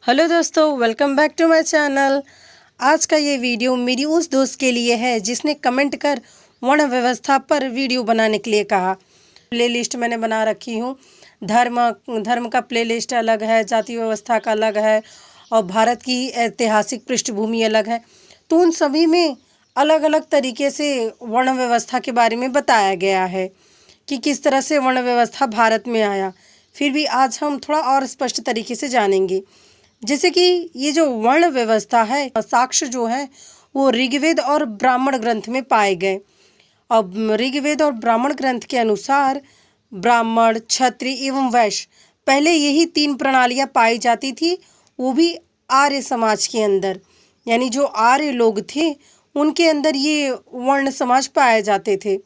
Hello दोस्तों, welcome back to my channel. आज का ये वीडियो मेरी उस दोस्त के लिए है जिसने कमेंट कर वर्ण व्यवस्था पर वीडियो बनाने के लिए कहा। प्लेलिस्ट मैंने बना रखी हूँ। धर्म का प्लेलिस्ट अलग है, जाति व्यवस्था का अलग है और भारत की ऐतिहासिक पृष्ठभूमि अलग है। तो उन सभी में अलग अलग तरीके से वर्ण व्यवस्था के बारे में बताया गया है कि किस तरह से वर्ण व्यवस्था भारत में आया। फिर भी आज हम थोड़ा और स्पष्ट तरीके से जानेंगे। जैसे कि ये जो वर्ण व्यवस्था है, साक्ष्य जो है वो ऋग्वेद और ब्राह्मण ग्रंथ में पाए गए। अब ऋग्वेद और ब्राह्मण ग्रंथ के अनुसार ब्राह्मण, क्षत्रिय एवं वैश्य, पहले यही तीन प्रणालियां पाई जाती थी, वो भी आर्य समाज के अंदर। यानी जो आर्य लोग थे उनके अंदर ये वर्ण समाज पाए जाते थे।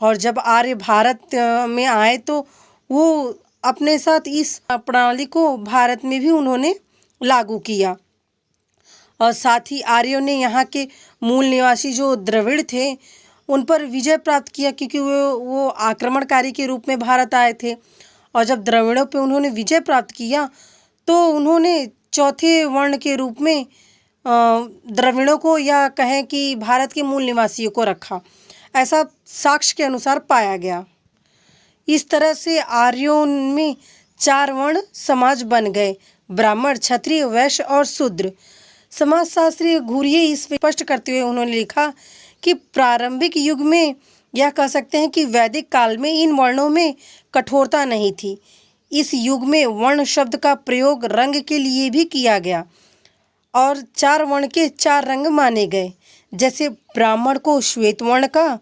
और जब आर्य भारत में आए तो वो अपने साथ इस प्रणाली को भारत में भी उन्होंने लागू किया। और साथ ही आर्यों ने यहाँ के मूल निवासी जो द्रविड़ थे उन पर विजय प्राप्त किया, क्योंकि वो आक्रमणकारी के रूप में भारत आए थे। और जब द्रविड़ों पे उन्होंने विजय प्राप्त किया तो उन्होंने चौथे वर्ण के रूप में द्रविड़ों को, या कहें कि भारत के मूल निवासियों को रखा। ऐसा साक्ष्य के अनुसार पाया गया। इस तरह से आर्यों में चार वर्ण समाज बन गए: ब्राह्मण, क्षत्रिय, वैश्य और शूद्र। समाजशास्त्री घुरिये इस स्पष्ट करते हुए उन्होंने लिखा कि प्रारंभिक युग में, यह कह सकते हैं कि वैदिक काल में, इन वर्णों में कठोरता नहीं थी। इस युग में वर्ण शब्द का प्रयोग रंग के लिए भी किया गया और चार वर्ण के चार रंग माने गए। जैसे ब्राह्मण को श्वेत वर्ण का,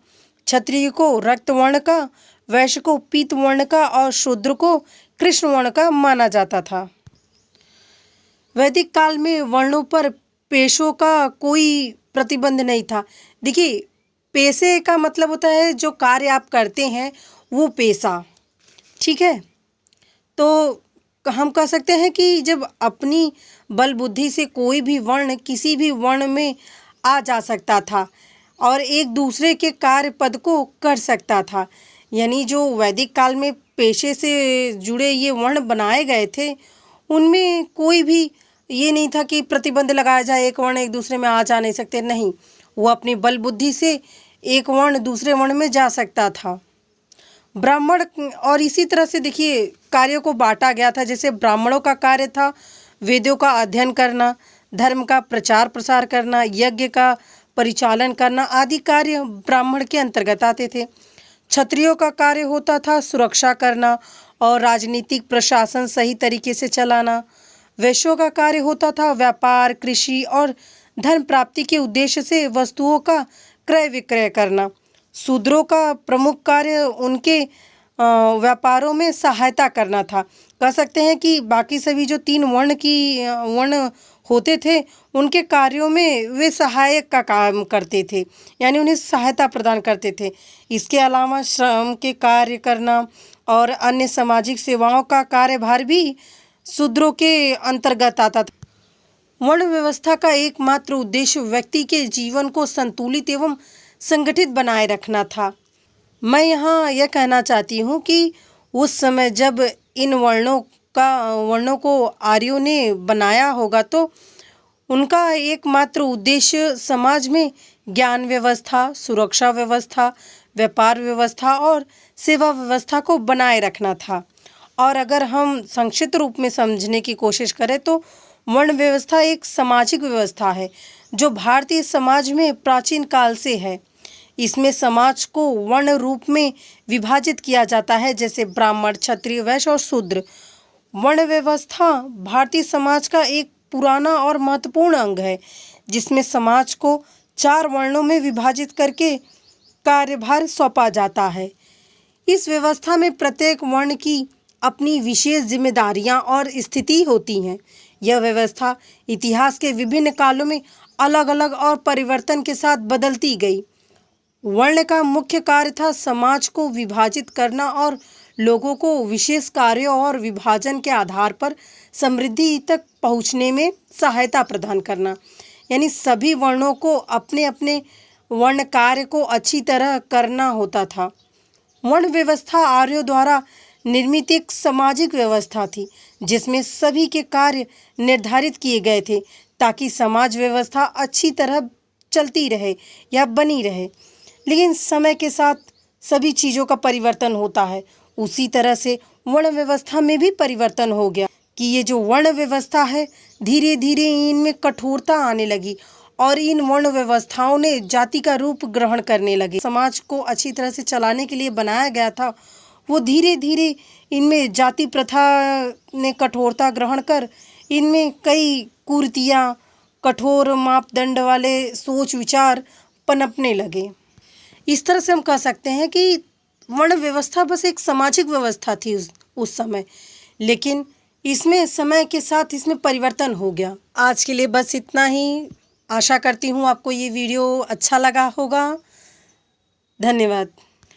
क्षत्रिय को रक्त वर्ण का, वैश्य को पीत वर्ण का और शूद्र को कृष्ण वर्ण का माना जाता था। वैदिक काल में वर्णों पर पेशों का कोई प्रतिबंध नहीं था। देखिए, पेशे का मतलब होता है जो कार्य आप करते हैं वो पेशा, ठीक है। तो हम कह सकते हैं कि जब अपनी बल बुद्धि से कोई भी वर्ण किसी भी वर्ण में आ जा सकता था और एक दूसरे के कार्य पद को कर सकता था। यानी जो वैदिक काल में पेशे से जुड़े ये वर्ण बनाए गए थे उनमें कोई भी ये नहीं था कि प्रतिबंध लगाया जाए, एक वर्ण एक दूसरे में आ जा नहीं सकते। नहीं, वो अपनी बल बुद्धि से एक वर्ण दूसरे वर्ण में जा सकता था। ब्राह्मण, और इसी तरह से देखिए कार्यों को बांटा गया था। जैसे ब्राह्मणों का कार्य था वेदों का अध्ययन करना, धर्म का प्रचार प्रसार करना, यज्ञ का परिचालन करना आदि कार्य ब्राह्मण के अंतर्गत आते थे। क्षत्रियों का कार्य होता था सुरक्षा करना और राजनीतिक प्रशासन सही तरीके से चलाना। वैश्यों का कार्य होता था व्यापार, कृषि और धन प्राप्ति के उद्देश्य से वस्तुओं का क्रय विक्रय करना। शूद्रों का प्रमुख कार्य उनके व्यापारों में सहायता करना था। कह सकते हैं कि बाकी सभी जो तीन वर्ण होते थे उनके कार्यों में वे सहायक का काम करते थे, यानी उन्हें सहायता प्रदान करते थे। इसके अलावा श्रम के कार्य करना और अन्य सामाजिक सेवाओं का कार्यभार भी शूद्रों के अंतर्गत आता था। वर्ण व्यवस्था का एकमात्र उद्देश्य व्यक्ति के जीवन को संतुलित एवं संगठित बनाए रखना था। मैं यहाँ यह कहना चाहती हूँ कि उस समय जब इन वर्णों को आर्यों ने बनाया होगा तो उनका एकमात्र उद्देश्य समाज में ज्ञान व्यवस्था, सुरक्षा व्यवस्था, व्यापार व्यवस्था और सेवा व्यवस्था को बनाए रखना था। और अगर हम संक्षिप्त रूप में समझने की कोशिश करें तो वर्ण व्यवस्था एक सामाजिक व्यवस्था है जो भारतीय समाज में प्राचीन काल से है। इसमें समाज को वर्ण रूप में विभाजित किया जाता है, जैसे ब्राह्मण, क्षत्रिय, वैश्य और शूद्र। वर्ण व्यवस्था भारतीय समाज का एक पुराना और महत्वपूर्ण अंग है जिसमें समाज को चार वर्णों में विभाजित करके कार्यभार सौंपा जाता है। इस व्यवस्था में प्रत्येक वर्ण की अपनी विशेष जिम्मेदारियां और स्थिति होती हैं। यह व्यवस्था इतिहास के विभिन्न कालों में अलग अलग और परिवर्तन के साथ बदलती गई। वर्ण का मुख्य कार्य था समाज को विभाजित करना और लोगों को विशेष कार्यों और विभाजन के आधार पर समृद्धि तक पहुंचने में सहायता प्रदान करना। यानी सभी वर्णों को अपने अपने वर्ण कार्य को अच्छी तरह करना होता था। वर्ण व्यवस्था आर्यों द्वारा निर्मित एक सामाजिक व्यवस्था थी जिसमें सभी के कार्य निर्धारित किए गए थे ताकि समाज व्यवस्था अच्छी तरह चलती रहे या बनी रहे। लेकिन समय के साथ सभी चीज़ों का परिवर्तन होता है। उसी तरह से वर्ण व्यवस्था में भी परिवर्तन हो गया कि ये जो वर्ण व्यवस्था है धीरे धीरे इनमें कठोरता आने लगी और इन वर्ण व्यवस्थाओं ने जाति का रूप ग्रहण करने लगे। समाज को अच्छी तरह से चलाने के लिए बनाया गया था, वो धीरे धीरे इनमें जाति प्रथा ने कठोरता ग्रहण कर इनमें कई कुरीतियाँ, कठोर मापदंड वाले सोच विचार पनपने लगे। इस तरह से हम कह सकते हैं कि वर्ण व्यवस्था बस एक सामाजिक व्यवस्था थी उस समय, लेकिन इसमें समय के साथ इसमें परिवर्तन हो गया। आज के लिए बस इतना ही। आशा करती हूँ आपको ये वीडियो अच्छा लगा होगा। धन्यवाद।